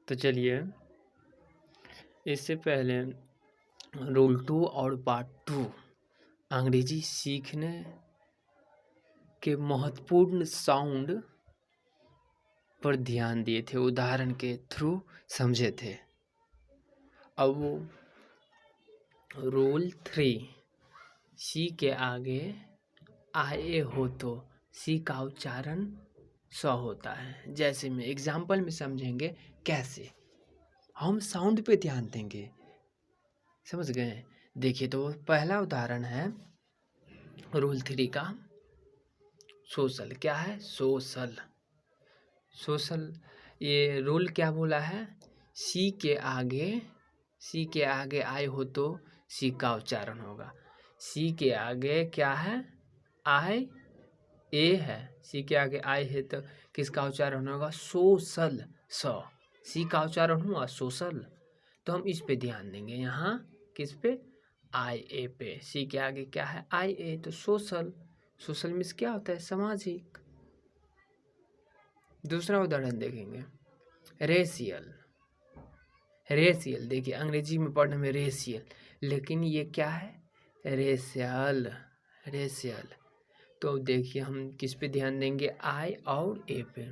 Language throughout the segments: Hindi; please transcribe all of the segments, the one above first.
तो चलिए इससे पहले रूल 2 और पार्ट 2 अंग्रेजी सीखने के महत्वपूर्ण साउंड पर ध्यान दिए थे, उदाहरण के थ्रू समझे थे। अब वो रूल 3 सी के आगे आए हो तो सी का उच्चारण स होता है। जैसे में एग्जाम्पल में समझेंगे कैसे, हम साउंड पे ध्यान देंगे, समझ गए। देखिए तो पहला उदाहरण है रूल 3 का सोशल। क्या है? सोशल। सोशल ये रूल क्या बोला है? सी के आगे आए हो तो सी का उच्चारण होगा। सी के आगे क्या है? आए ए है। सी के आगे आए है तो किसका उच्चारण होगा? सोशल। स सी का उच्चारण हुआ सोशल, तो हम इस पे ध्यान देंगे। यहाँ किस पे? आई ए पे। सी के आगे क्या है? आई ए, तो सोशल। सोशल मीन्स क्या होता है? सामाजिक। दूसरा उदाहरण देखेंगे रेशियल। रेशियल देखिए अंग्रेजी में पढ़ने में रेशियल, लेकिन ये क्या है? रेशियल। रेशियल। तो देखिए हम किस पे ध्यान देंगे? आई और ए पे।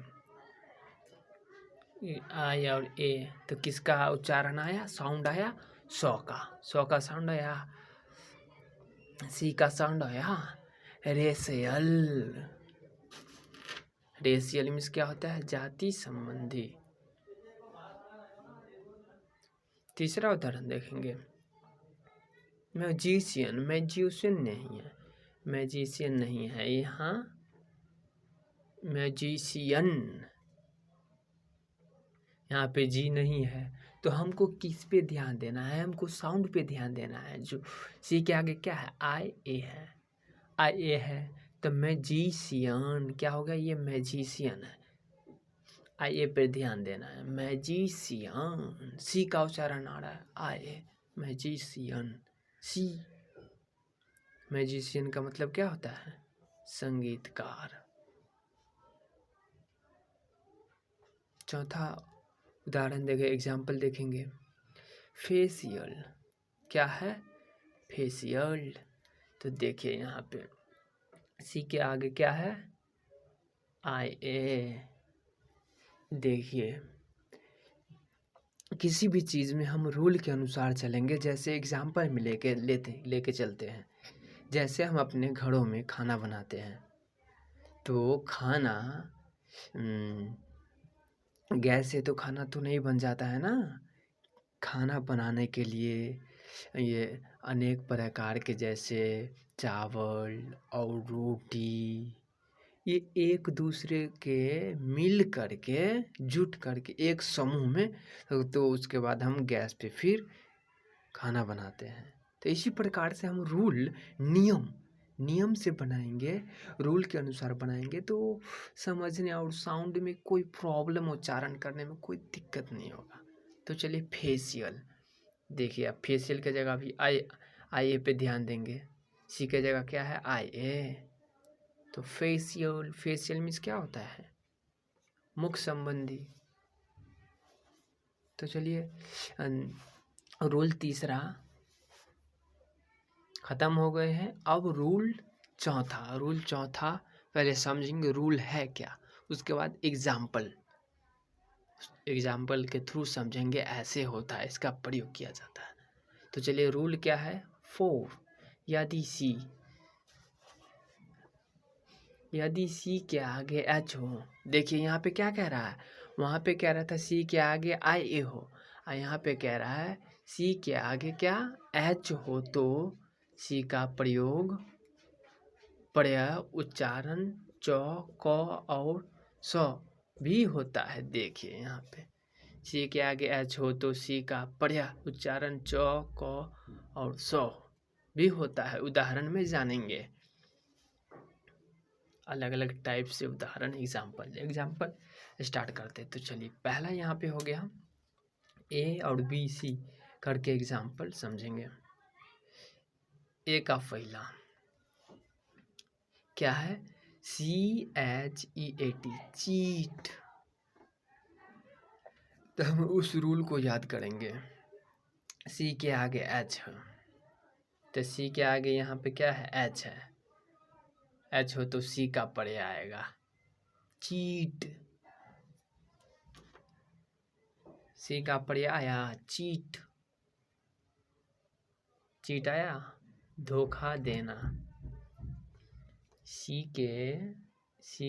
आई और ए, तो किसका उच्चारण आया? साउंड आया सौ का। सौ का साउंड आया। सी का साउंड आया रेशियल। रेशियल मीन्स क्या होता है? जाति संबंधी। तीसरा उदाहरण देखेंगे मैजिशियन। मैजिशियन नहीं है, मैजिशियन नहीं है, यहाँ मैजिशियन। यहाँ पे जी नहीं है, तो हमको किस पे ध्यान देना है? हमको साउंड पे ध्यान देना है। जो सी के आगे क्या है? आई ए है। आई ए है तो मैजिशियन क्या होगा? ये मैजिशियन है। आई ए पे ध्यान देना है। मैजिशियन। सी का उच्चारण आ रहा है आई ए। मैजिशियन। सी। मैजिशियन का मतलब क्या होता है? संगीतकार। चौथा उदाहरण देखें, एग्जाम्पल देखेंगे फेशियल। क्या है? फेशियल। तो देखिए यहाँ पे सी के आगे क्या है? आई ए। देखिए किसी भी चीज़ में हम रूल के अनुसार चलेंगे। जैसे एग्जाम्पल में लेके चलते हैं। जैसे हम अपने घरों में खाना बनाते हैं, तो खाना गैस से तो खाना तो नहीं बन जाता है ना। खाना बनाने के लिए ये अनेक प्रकार के, जैसे चावल और रोटी, ये एक दूसरे के मिल करके जुट करके एक समूह में, तो उसके बाद हम गैस पे फिर खाना बनाते हैं। तो इसी प्रकार से हम रूल नियम से बनाएंगे, रूल के अनुसार बनाएंगे, तो समझने और साउंड में कोई प्रॉब्लम, उच्चारण करने में कोई दिक्कत नहीं होगा। तो चलिए फेशियल। देखिए अब फेशियल की जगह भी आई ए पे ध्यान देंगे। सी की जगह क्या है? आई ए। तो फेशियल मीन्स क्या होता है? मुख संबंधी। तो चलिए रूल तीसरा खत्म हो गए हैं। अब रूल चौथा पहले समझेंगे रूल है क्या, उसके बाद एग्जाम्पल के थ्रू समझेंगे ऐसे होता है, इसका प्रयोग किया जाता है। तो चलिए रूल क्या है? 4 यदि सी के आगे एच हो। देखिए यहाँ पे क्या कह रहा है? वहाँ पे कह रहा था सी के आगे आई ए हो, और यहाँ पे कह रहा है सी के आगे क्या? एच हो तो सी का प्रयोग उच्चारण च क और स भी होता है। देखिए यहाँ पे सी के आगे एच हो तो सी का उच्चारण च क और स भी होता है। उदाहरण में जानेंगे अलग अलग टाइप से उदाहरण। एग्जाम्पल स्टार्ट करते। तो चलिए पहला यहाँ पे हो गया ए और बी सी करके एग्जाम्पल समझेंगे। ए का पहला क्या है? CHEAT cheat. तो हम उस रूल को याद करेंगे। सी के आगे एच है, तो सी के आगे यहाँ पे क्या है, एच है। एच हो तो सी का पर्याय आएगा चीट। सी का पर्याय आया चीट। चीट आया, धोखा देना। सी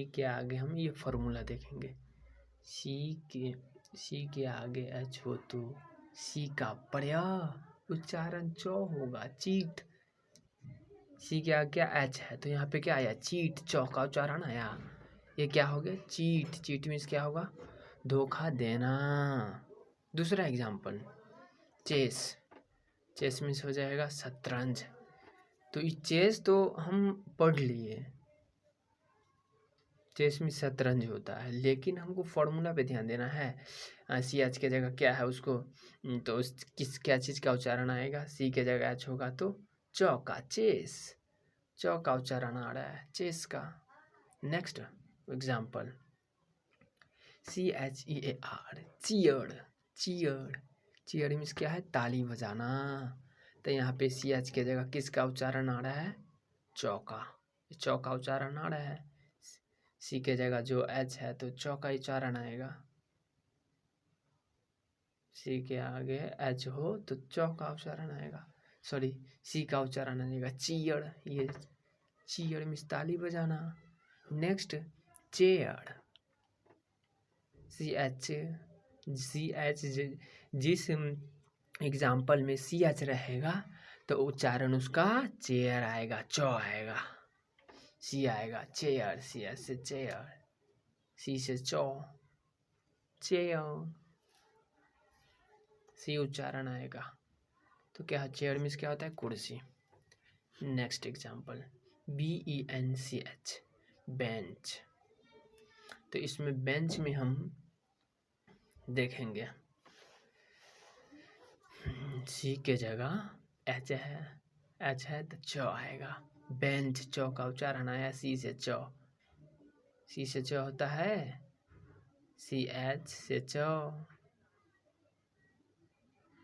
के आगे हम ये फॉर्मूला देखेंगे। सी के आगे एच हो तो सी का पर्याय उच्चारण चौ होगा चीट। सी के आगे क्या एच है, तो यहाँ पे क्या आया चीट, चौ का उच्चारण आया। ये क्या हो गया चीट। चीट मीन्स क्या होगा, धोखा देना। दूसरा एग्जाम्पल चेस। चेस मीन्स हो जाएगा शतरंज। तो ये चेस तो हम पढ़ लिए, चेस में शतरंज होता है, लेकिन हमको फॉर्मूला पे ध्यान देना है। सी एच के जगह क्या है उसको, तो उस क्या चीज़ का उच्चारण आएगा, सी के जगह एच होगा तो चौ का चेस। चौ का उच्चारण आ रहा है चेस का। Next example CHEAR cheer. Cheer cheer means क्या है, ताली बजाना। तो यहाँ पे सी एच के जगह किसका उच्चारण आ रहा है, चौ का। चौ का उच्चारण आ रहा है। सी के जगह जो एच है तो चौ का उच्चारण आएगा। सी के आगे एच हो तो चौ का उच्चारण आएगा, सॉरी सी का उच्चारण आएगा चीयर। ये चीयर मीन्स ताली बजाना। Next chair. सी एच जिस एग्जाम्पल में सी एच रहेगा तो उच्चारण उसका चेयर आएगा, चौ आएगा। सी आएगा चेयर, सी एच से चेयर, सी से चौ, चेयर। सी उच्चारण आएगा तो क्या है, चेयर मीन्स क्या होता है, कुर्सी। Next example BENCH bench. तो इसमें बेंच में हम देखेंगे सी के जगह एच है तो चौ आएगा। बेंच चौ का उच्चारण आया सी से चौ। सी से चौ होता है CH से चौ,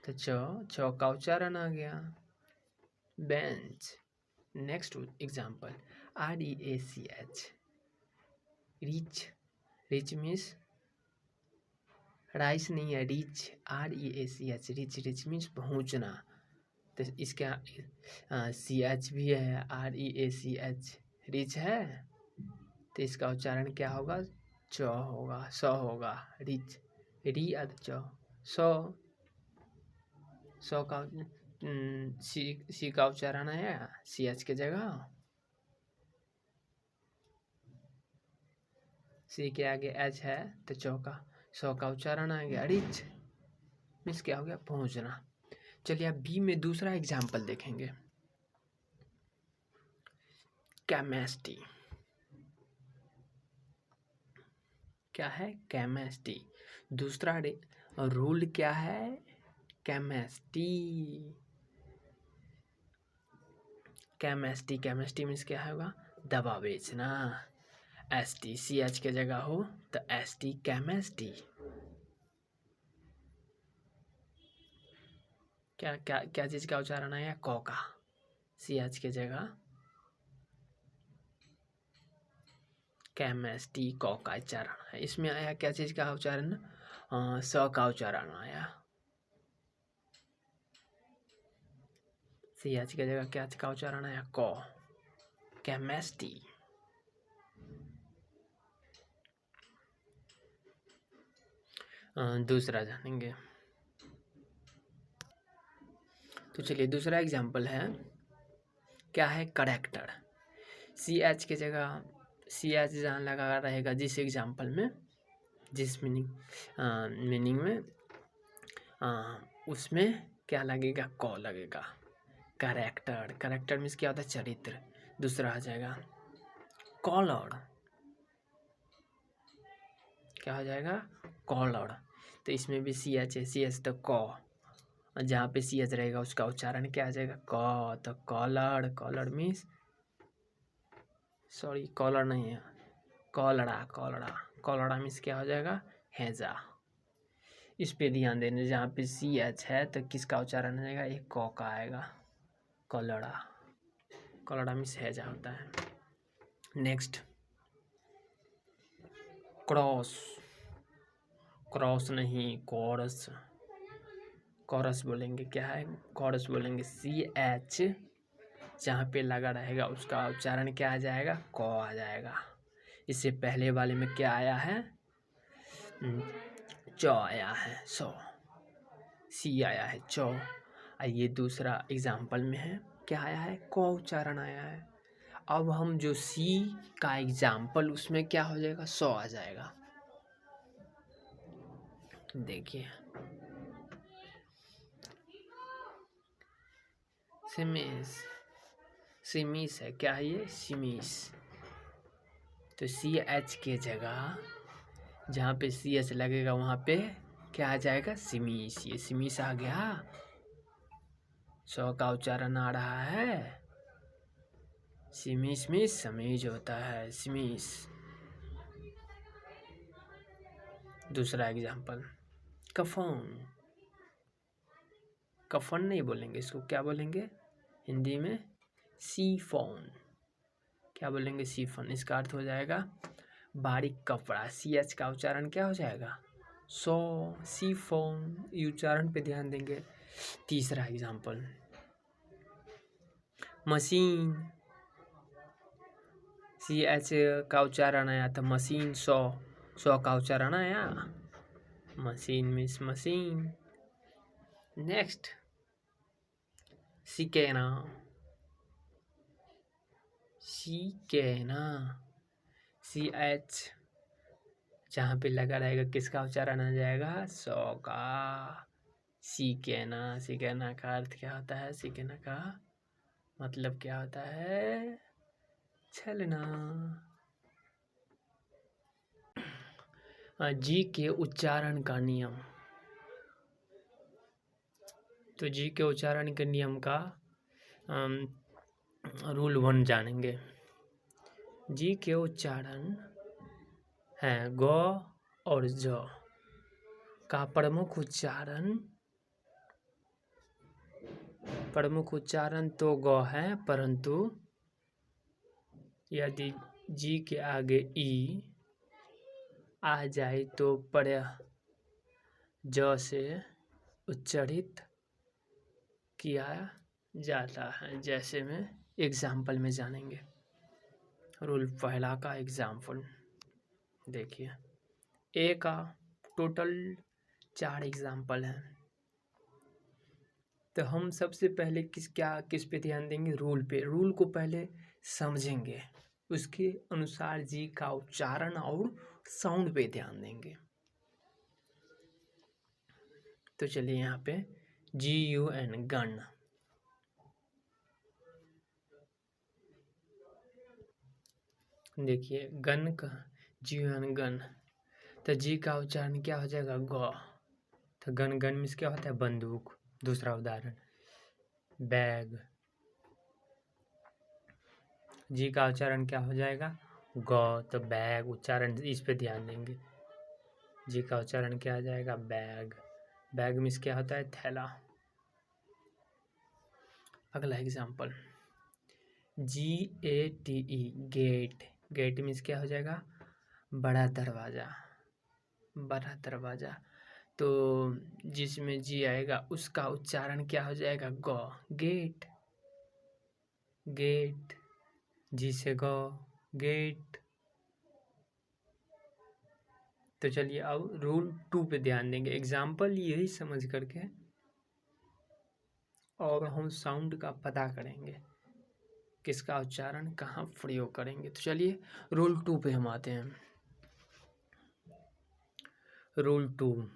तो चौ का उच्चारण आ गया bench. Next example REACH rich. Rich means rice नहीं है, rich REACH rich. Rich means पहुँचना। तो इसका CH भी है REACH रिच है, तो इसका उच्चारण क्या होगा, चौ होगा, सौ होगा, रिच। री अद चौ, सौ। सौ का सी का उच्चारण है CH के जगह। सी के आगे एच है तो चौ का, सौ का उच्चारण आ गया रिच मीन्स क्या हो गया, पहुंचना। चलिए अब बी में दूसरा एग्जाम्पल देखेंगे केमिस्ट्री। क्या है, केमिस्ट्री। दूसरा रूल क्या है, केमिस्ट्री। केमिस्ट्री केमिस्ट्री मीन्स क्या होगा, दवा बेचना। ST CH के जगह हो तो ST केमिस्ट्री। क्या क्या क्या चीज का उच्चारण आया, कौ का। CH के जगह केमिस्ट्री, कौ का उच्चारण है। इसमें आया क्या चीज का उच्चारण, स का उच्चारण आया। CH की जगह क्या का उच्चारण आया, कौ, केमिस्ट्री। दूसरा जानेंगे, तो चलिए दूसरा एग्जाम्पल है, क्या है, करेक्टर। CH की जगह CH जहाँ लगा रहेगा जिस एग्जाम्पल में, जिस मीनिंग में उसमें क्या लगेगा, कौ लगेगा। करेक्टर करेक्टर मीन्स क्या होता है, चरित्र। दूसरा आ जाएगा कॉलर। क्या हो जाएगा, कॉलर। तो इसमें भी CH है, CH तो कौ, जहाँ पे CH रहेगा उसका उच्चारण क्या आ जाएगा, कौ। तो collar, collar means, sorry collar नहीं है, कॉलड़ा। कॉलड़ा कॉलड़ा मीन्स क्या हो जाएगा, हैजा। इस पे ध्यान देना, जहाँ पे सी एच है तो किसका उच्चारण हो जाएगा, एक क का आएगा, कलड़ा। कलड़ा में सहज होता है। नेक्स्ट क्रॉस, क्रॉस नहीं कॉरस, कॉरस बोलेंगे, क्या है कॉरस बोलेंगे। सी एच जहाँ पे लगा रहेगा उसका उच्चारण क्या आ जाएगा, क आ जाएगा। इससे पहले वाले में क्या आया है, च आया है, सी आया है च। ये दूसरा एग्जाम्पल में है क्या आया है, क उच्चारण आया है। अब हम जो सी का एग्जाम्पल उसमें क्या हो जाएगा, सौ आ जाएगा। देखिए सिमिस, सिमिस है, क्या है ये, सिमिस। तो सी एच के जगह जहाँ पे सी एच लगेगा वहाँ पे क्या आ जाएगा, सिमिस। ये सिमिस आ गया, सौ का उच्चारण आ रहा है। सिमिस में समीज होता है, सिमिस। दूसरा एग्जाम्पल कफन, कफन नहीं बोलेंगे इसको, क्या बोलेंगे हिंदी में, सीफोन। क्या बोलेंगे, सीफोन। इसका अर्थ हो जाएगा बारीक कपड़ा। सी एच का उच्चारण क्या हो जाएगा, सो, सीफोन। ये उच्चारण पे ध्यान देंगे। तीसरा एग्जाम्पल मशीन, सी एच का उच्चारण आया तो मशीन, सौ का उच्चारण आया, मशीन मीन्स मशीन। नेक्स्ट सिकेना, सिकेना, सी एच जहाँ पे लगा रहेगा किसका उच्चारण आ जाएगा, सौ का, सिकेना। सिकेना का अर्थ क्या होता है, सिकेना का मतलब क्या होता है, छलना। जी के उच्चारण का नियम, तो जी के उच्चारण के नियम का रूल 1 जानेंगे। जी के उच्चारण है ग और ज का प्रमुख उच्चारण तो ग है, परंतु यदि जी के आगे ई आ जाए तो प्रत्यय ज से उच्चारित किया जाता है। जैसे में एग्जाम्पल में जानेंगे। रूल पहला का एग्जाम्पल देखिए, ए का टोटल 4 एग्जाम्पल हैं। तो हम सबसे पहले किस पे ध्यान देंगे, रूल पे। रूल को पहले समझेंगे, उसके अनुसार जी का उच्चारण और साउंड पे ध्यान देंगे। तो चलिए यहाँ पे GUN गन, देखिए गन का GUN गन, तो जी का उच्चारण क्या हो जाएगा, ग। तो गन, गन मीन्स क्या होता है, बंदूक। दूसरा उदाहरण बैग, जी का उच्चारण क्या हो जाएगा, ग। तो बैग उच्चारण इस पे ध्यान देंगे। जी का उच्चारण क्या आ जाएगा, बैग। बैग मीन्स क्या होता है, थैला। अगला example GATE gate, gate means क्या हो जाएगा, बड़ा दरवाजा, बड़ा दरवाजा। तो जिसमें जी आएगा उसका उच्चारण क्या हो जाएगा, ग, गेट, गेट। जी से ग, गेट। तो चलिए अब रूल 2 पे ध्यान देंगे। एग्जाम्पल यही समझ करके और हम साउंड का पता करेंगे, किसका उच्चारण कहाँ प्रयोग करेंगे। तो चलिए रूल 2 पे हम आते हैं। रूल 2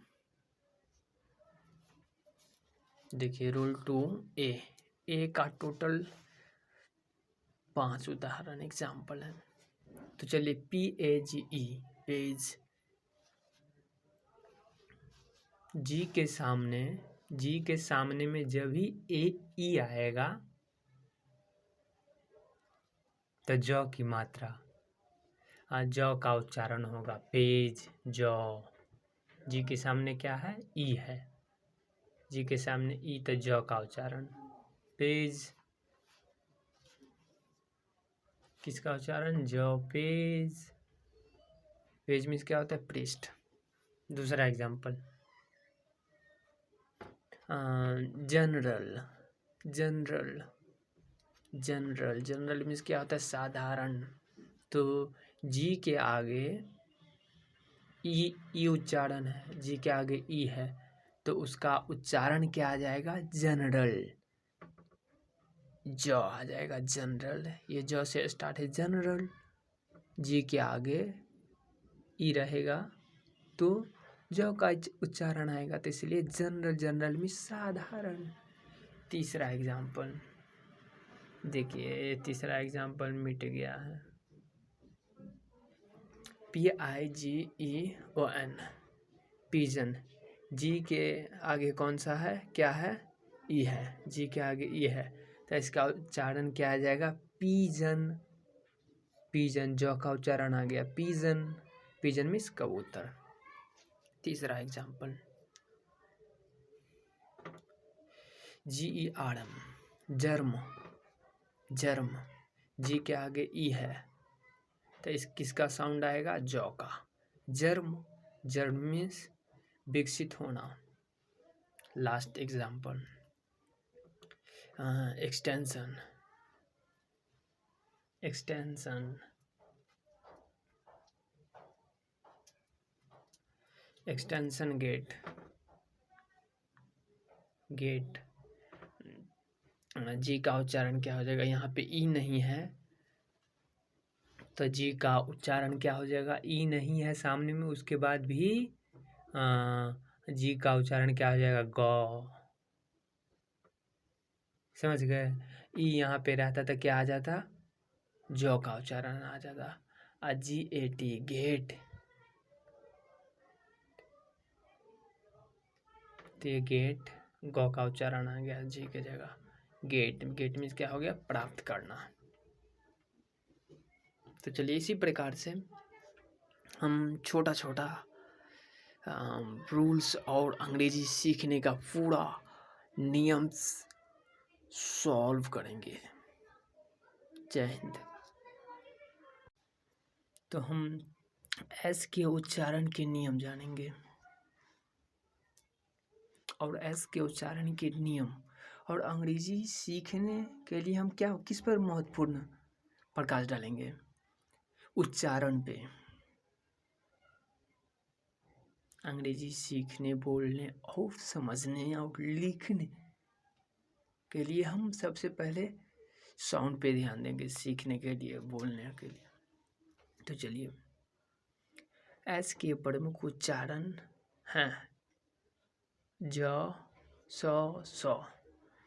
देखिए, रूल 2 ए का टोटल 5 उदाहरण एग्जाम्पल है। तो चलिए PAGE, पेज। जी के सामने में जब भी AE आएगा तो ज की मात्रा, ज का उच्चारण होगा, पेज, ज। जी के सामने क्या है, ई है, जी के सामने ई, तो ज का उच्चारण। पेज, किसका उच्चारण, ज, पेज। पेज मीन्स क्या होता है, पृष्ठ। दूसरा example, general, general, general, general means क्या होता है, साधारण। तो जी के आगे ई उच्चारण है, जी के आगे ई है, तो उसका उच्चारण क्या आ जाएगा, जनरल, ज आ जाएगा, जनरल। ये ज से स्टार्ट है, जनरल। जी के आगे ई रहेगा तो ज का उच्चारण आएगा, तो इसलिए जनरल, जनरल में साधारण। तीसरा एग्जाम्पल देखिए, तीसरा एग्जाम्पल मिट गया है। PIGEON, pigeon. जी के आगे कौन सा है, क्या है, ई है, जी के आगे ई है, तो इसका उच्चारण क्या आ जाएगा, पिजन, पिजन, जो का उच्चारण आ गया, पिजन, पिजन मीन्स कबूतर। तीसरा एग्जाम्पल, GERM, जर्म, जर्म। जी के आगे ई है, तो इस किसका साउंड आएगा, जौ का, जर्म, जर्म मीन्स विकसित होना। Last example, extension, extension, extension gate, gate. G का उच्चारण क्या हो जाएगा, यहाँ पे ई नहीं है, तो जी का उच्चारण क्या हो जाएगा, ई नहीं है सामने में, उसके बाद भी जी का उच्चारण क्या हो जाएगा, ग। समझ गए, ई यहाँ पे रहता तो क्या आ जाता, जो का उच्चारण आ जाता। GAT, गेट, तो ये गेट, ग का उच्चारण आ गया जी के जगह, गेट। गेट मीन्स क्या हो गया, प्राप्त करना। तो चलिए इसी प्रकार से हम छोटा छोटा रूल्स और अंग्रेजी सीखने का पूरा नियम सॉल्व करेंगे। जय हिंद। तो हम एस के उच्चारण के नियम जानेंगे, और एस के उच्चारण के नियम, और अंग्रेजी सीखने के लिए हम क्या, किस पर महत्वपूर्ण प्रकाश डालेंगे, उच्चारण पे। अंग्रेजी सीखने, बोलने और समझने और लिखने के लिए हम सबसे पहले साउंड पे ध्यान देंगे, सीखने के लिए, बोलने के लिए। तो चलिए, एस के प्रमुख उच्चारण हैं ज, स।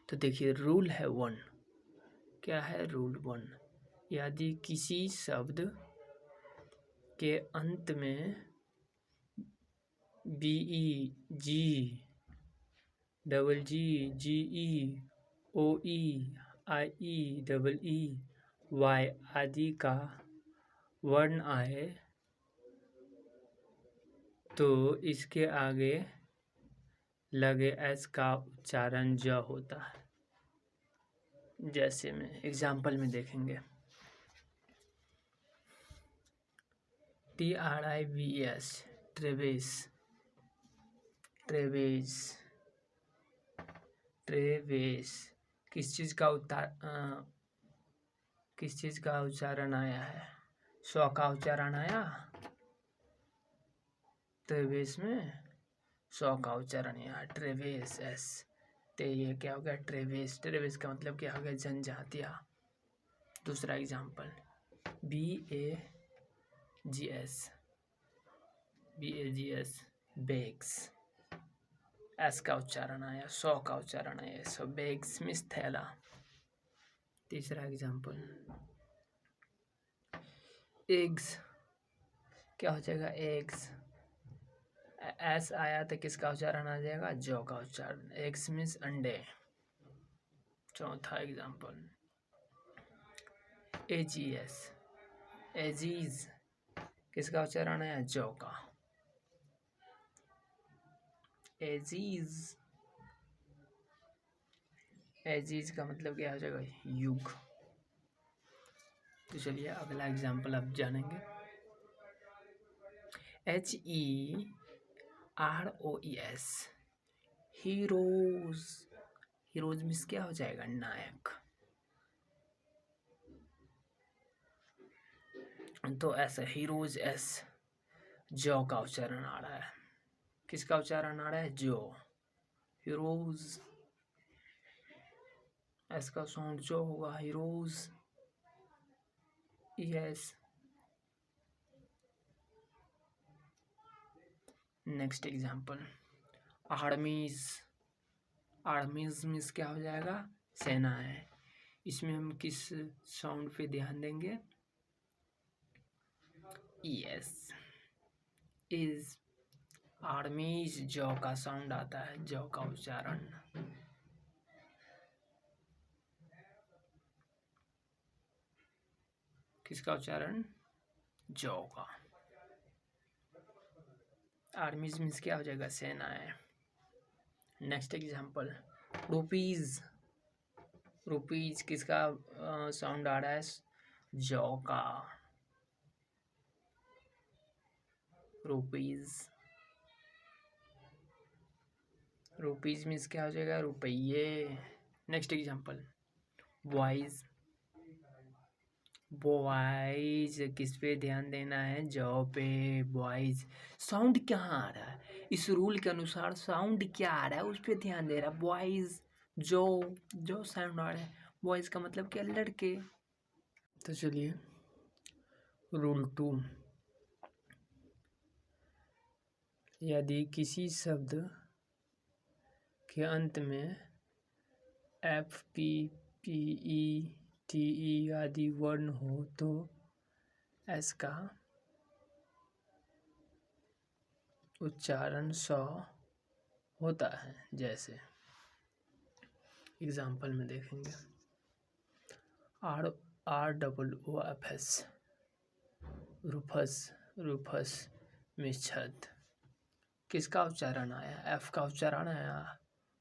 तो देखिए, रूल है 1। क्या है रूल 1, यदि किसी शब्द के अंत में BE, G, double G, GE, OE, IE, double E, Y आदि का वर्ण आए तो इसके आगे लगे एस का उच्चारण ज होता है। जैसे में एग्जाम्पल में देखेंगे, TRIVS, ट्रेवेस, ट्रेवेस, ट्रेवेस। किस चीज़ का उच्चारण आया है, स्व का उच्चारण आया, ट्रेवेस में स्व का उच्चारण यहाँ, ट्रेवेस, एस। तो ये क्या हो गया, ट्रेवेस। ट्रेवेस का मतलब क्या हो गया, जनजातीय। दूसरा example, BAGS, BAGS, bags. S का उच्चारण आया, स्व का उच्चारण आया, सो बैग्स मीन्स थैला। तीसरा एग्जाम्पल, एग्स। क्या हो जाएगा, एग्स। एस आया तो किसका उच्चारण आ जाएगा, जो का उच्चारण, एग्स मीन्स अंडे। चौथा एग्जाम्पल, AGS, एजीज। किसका उच्चारण है, जो का। एजीज, एजीज का मतलब क्या हो जाएगा? युग। तो चलिए अगला एग्जाम्पल आप जानेंगे। HEROES, heroes. हीरोज मीन्स क्या हो जाएगा? नायक। तो ऐसा हीरोज एस, जॉ का उच्चारण आ रहा है। किसका उच्चारण आ रहा है? जॉ। हीरोज, एस का साउंड जो होगा heroes. Yes. Next example, आर्मीज। आर्मीज means क्या हो जाएगा? सेना है। इसमें हम किस साउंड पे ध्यान देंगे? Yes, is. आर्मीज, जॉ का साउंड आता है, जॉ का उच्चारण। किसका उच्चारण? जॉ का। आर्मीज मीन्स क्या हो जाएगा? सेना है। Next example, rupees. रुपीज किसका साउंड आ रहा है? जॉ का। रुपीज, रुपीज मीन्स क्या हो जाएगा? रुपये। Next example, boys. बॉयज किस पे ध्यान देना है? जॉ पे। बॉयज साउंड कहाँ आ रहा है? इस रूल के अनुसार साउंड क्या आ रहा है उस पे ध्यान दे रहा है। बॉयज, जो साउंड आ रहा है। बॉयज का मतलब क्या? लड़के। तो चलिए रूल 2, यदि किसी शब्द के अंत में एफ, पी, पी, ई, टी, ई आदि वर्ण हो तो एस का उच्चारण स होता है। जैसे एग्जाम्पल में देखेंगे, RROOFS, रूफस। रूफस मीन्स छत। किसका उच्चारण आया? एफ का उच्चारण आया।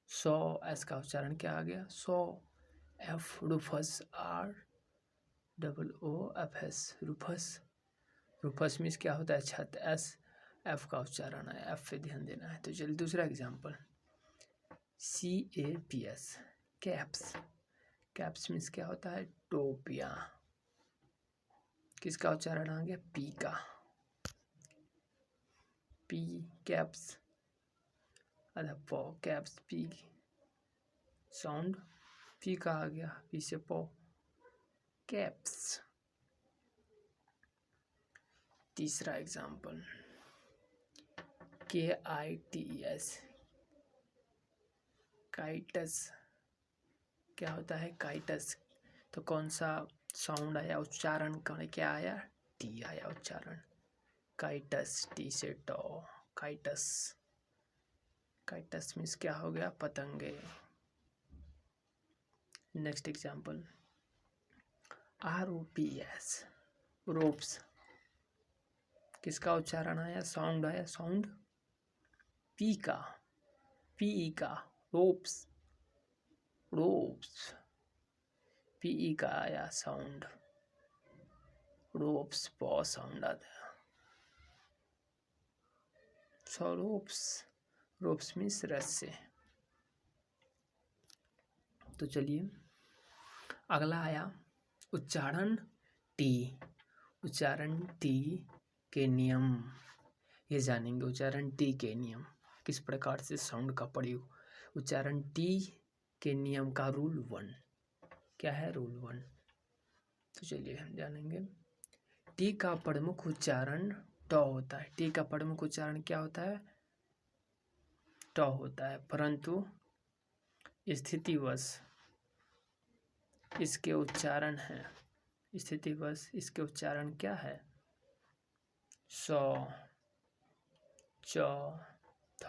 सो, एस का उच्चारण क्या आ गया? So. F roofs, ROOFS, roofs. Roofs means क्या होता है? छत। एस, एफ का उच्चारण है, एफ पे ध्यान देना है। तो चलिए दूसरा example, CAPS, caps. Caps means क्या होता है? टोपिया। किसका उच्चारण आ गया? पी का। P, caps. अरे पो, कैप्स, पी साउंड पी का आ गया, पी से पो, कैप्स। तीसरा एग्जाम्पल, KITES, काइटस। क्या होता है? काइटस। तो कौन सा साउंड आया? उच्चारण क्या आया? टी आया उच्चारण। काइटस, टी से टो, काइटस। काइटस मीन्स क्या हो गया? पतंगे। Next example, ROPS, ropes. किसका उच्चारण आया? साउंड आया, साउंड पी का, पीई का। रोप्स, रोप्स, पीई का आया साउंड। रोप्स, पॉ साउंड आता है। सो रोप्स, रोप्स मीन्स रस्से। तो चलिए अगला आया उच्चारण टी। उच्चारण टी के नियम ये जानेंगे। उच्चारण टी के नियम, किस प्रकार से साउंड का प्रयोग। उच्चारण टी के नियम का रूल 1 क्या है? रूल 1। तो चलिए हम जानेंगे। टी का प्रमुख उच्चारण ट होता है। टी का प्रमुख उच्चारण क्या होता है? ट होता है, परंतु स्थितिवश इसके उच्चारण है, स्थितिवश इसके उच्चारण क्या है? स, च, थ,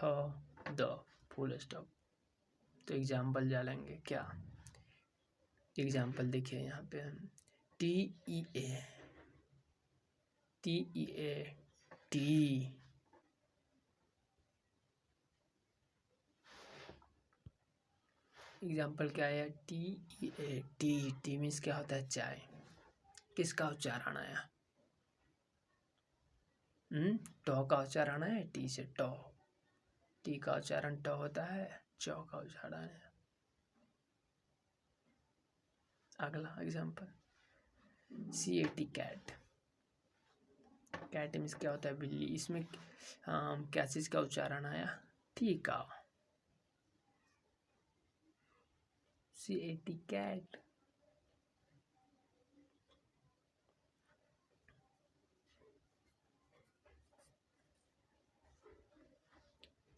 द, फुल स्टॉप। तो एग्जाम्पल जानेंगे क्या? एग्जाम्पल देखिए यहाँ पे हम TEA, TEA, टी। एग्जाम्पल क्या है, टी ई ए, टी मीन्स क्या होता है, चाय। किसका उच्चारण आया, टॉ का उच्चारण है, टी से टॉ। टी का उच्चारण टॉ होता है, चौ का उच्चारण है। अगला example, CAT cat. Cat means क्या होता है, बिल्ली। इसमें क्या चीज का उच्चारण आया, टी का। CAT cat.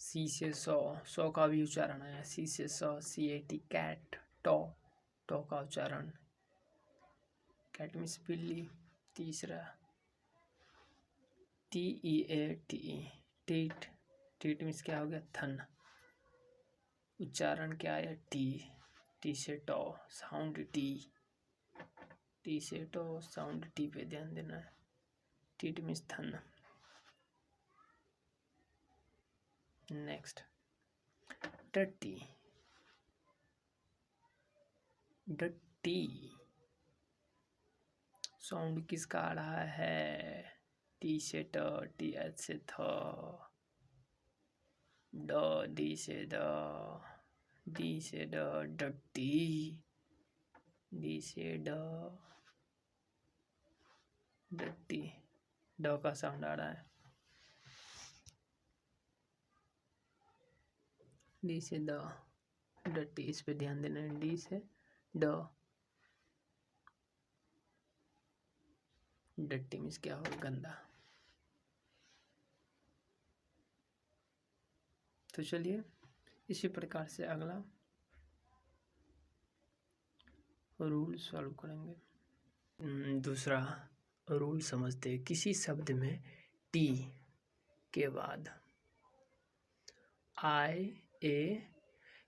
सी से सौ का भी उच्चारण आया, सी से CAT कैट। टॉ का उच्चारण, कैट मीन्स बिल्ली। तीसरा TEAT, टीट। टीट मीन्स क्या हो गया, थन। उच्चारण क्या है, टी से टॉ, साउंड टी से टॉ, साउंड टी पे ध्यान देना है। टीट मीन्स थन। नेक्स्ट, डट्टी। डट्टी साउंड किसका आ रहा है, टी से ट, TH से थ, डी से डी से डट्टी, डी से डट्टी। ड का साउंड आ रहा है, डी से डट्टी। इस पे ध्यान देना है, डी से डट्टी मीन्स क्या होगा, गंदा। तो चलिए इसी प्रकार से अगला रूल सॉल्व करेंगे। दूसरा रूल समझते हैं, किसी शब्द में टी के बाद आई ए,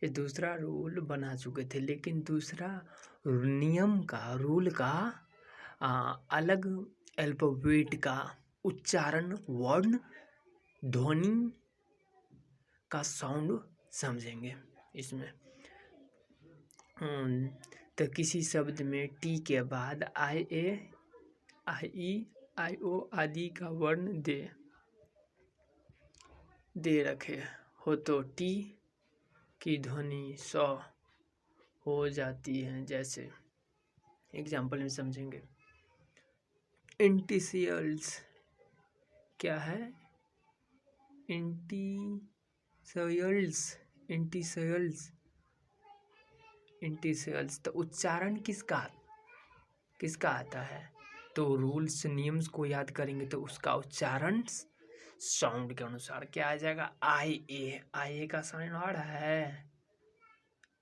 ये दूसरा रूल बना चुके थे, लेकिन दूसरा नियम का, रूल का अलग अल्फाबेट का उच्चारण, वर्ण, ध्वनि का साउंड समझेंगे इसमें। तो किसी शब्द में टी के बाद आई ए, आई ई, आई ओ आदि का वर्ण दे रखे हो तो टी की ध्वनि स हो जाती है। जैसे एग्जाम्पल में समझेंगे, इंटिसियल्स क्या है, इंटिसियल्स। तो उच्चारण किसका आता है, तो रूल्स नियम्स को याद करेंगे तो उसका उच्चारण साउंड के अनुसार क्या आ जाएगा, आई ए का साउंड आ रहा है,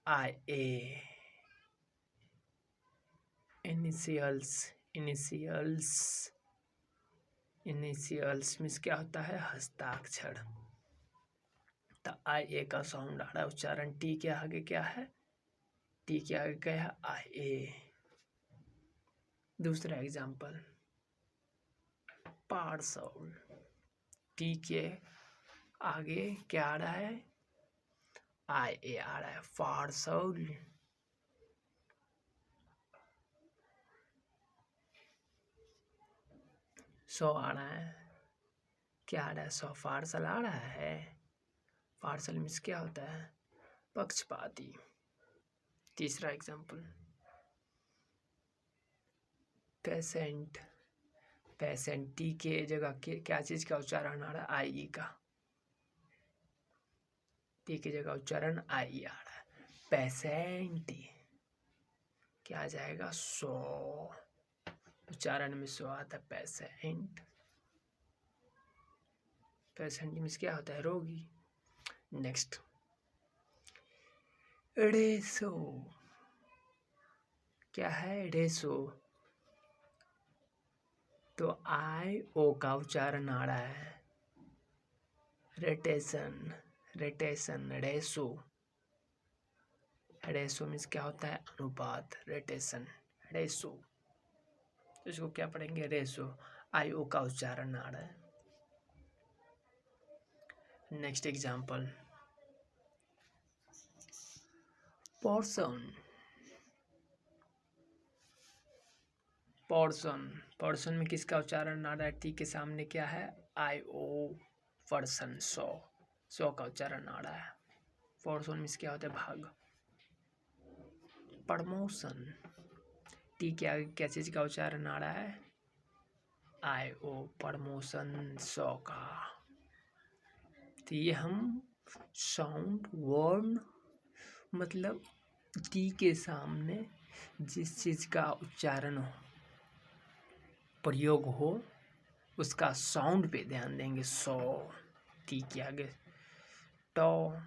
आई ए। इनिशियल्स मीन्स क्या होता है, हस्ताक्षर। तो आई ए का साउंड आ रहा है, उच्चारण टी के आगे क्या है, टी के आगे क्या है, आई ए। दूसरा एग्जाम्पल, पार्सल। टी के आगे क्या आ रहा है, आई ए आ रहा है, पार्सल। सो आ रहा है, क्या आ रहा है, सो पार्सल आ रहा है। पार्सल मीन्स क्या होता है, पक्षपाती। तीसरा एग्जाम्पल, पेशेंट। टी के जगह क्या चीज का उच्चारण आ रहा है, आई ई का। टी की जगह उच्चारण आई ई आ रहा है, पेशेंट क्या आ जाएगा, सो। उच्चारण में सो आता है, पेशेंट। पेशेंट मीन्स क्या होता है, रोगी। नेक्स्ट, रेसो क्या है, रेसो। तो आई ओ का उच्चारण आ रहा है, रेटेशन, रेसो। रेसो मीन्स क्या होता है, अनुपात, रेटेशन, रेसो। तो इसको क्या पढ़ेंगे, रेसो। आई ओ का उच्चारण आ रहा है। Next example, portion, portion, portion में किसका उच्चारण आ रहा है? टी के सामने क्या है? आई ओ, पर्सन, 100 का उच्चारण आ रहा है। पोर्शन में क्या होता है? भाग। प्रमोशन, टी के आगे क्या चीज का उच्चारण आ रहा है? आई ओ, प्रमोशन 100 का। तो ये हम साउंड वर्ण मतलब टी के सामने जिस चीज का उच्चारण हो, प्रयोग हो, उसका साउंड पे ध्यान देंगे। 100 टी के आगे टॉ,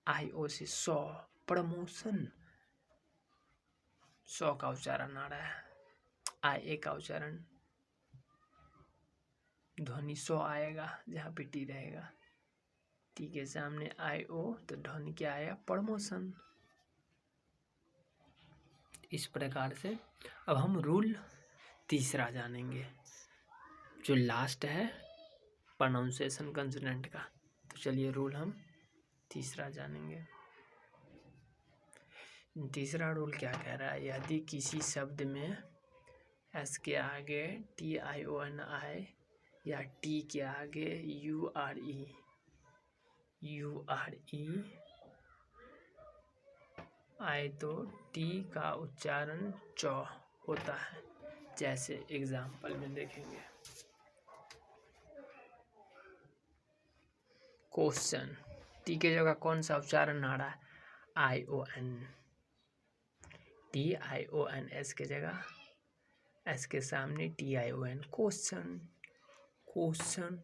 आई ओ से 100, प्रमोशन 100 का उच्चारण आ रहा है। आई ए का उच्चारण ध्वनि 100 आएगा जहाँ पे टी रहेगा। टी के सामने आई ओ तो ध्वनि क्या आएगा? प्रमोशन। इस प्रकार से अब हम रूल तीसरा जानेंगे जो लास्ट है प्रोनाउंसिएशन कंसोनेंट का। तो चलिए रूल हम तीसरा जानेंगे। तीसरा रूल क्या कह रहा है? यदि किसी शब्द में एस के आगे टी आई ओ एन आए या टी के आगे यू आर ई आए तो टी का उच्चारण चौ होता है। जैसे एग्जाम्पल में देखेंगे, क्वेश्चन, टी के जगह कौन सा उच्चारण आ रहा है? I O N, T I O N, S के जगह एस के सामने T I O N, question, question.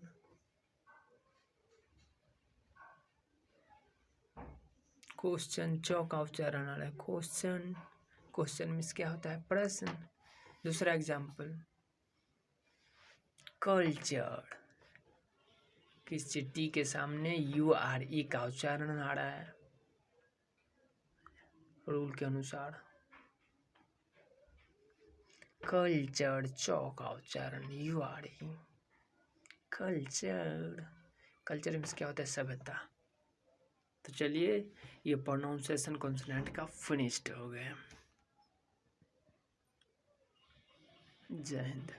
Question चौ का उच्चारण आ रहा है, क्वेश्चन। क्वेश्चन में क्या होता है? प्रश्न। दूसरा एग्जाम्पल, कल्चर, किस टी के सामने यू आर ई का उच्चारण आ रहा है रूल के अनुसार। कल्चर चौ का उच्चारण you R E, culture. Culture में क्या होता है? सभ्यता। तो चलिए ये प्रोनाउंसिएशन कॉन्सोनेंट का फिनिश्ड हो गया। जय हिंद।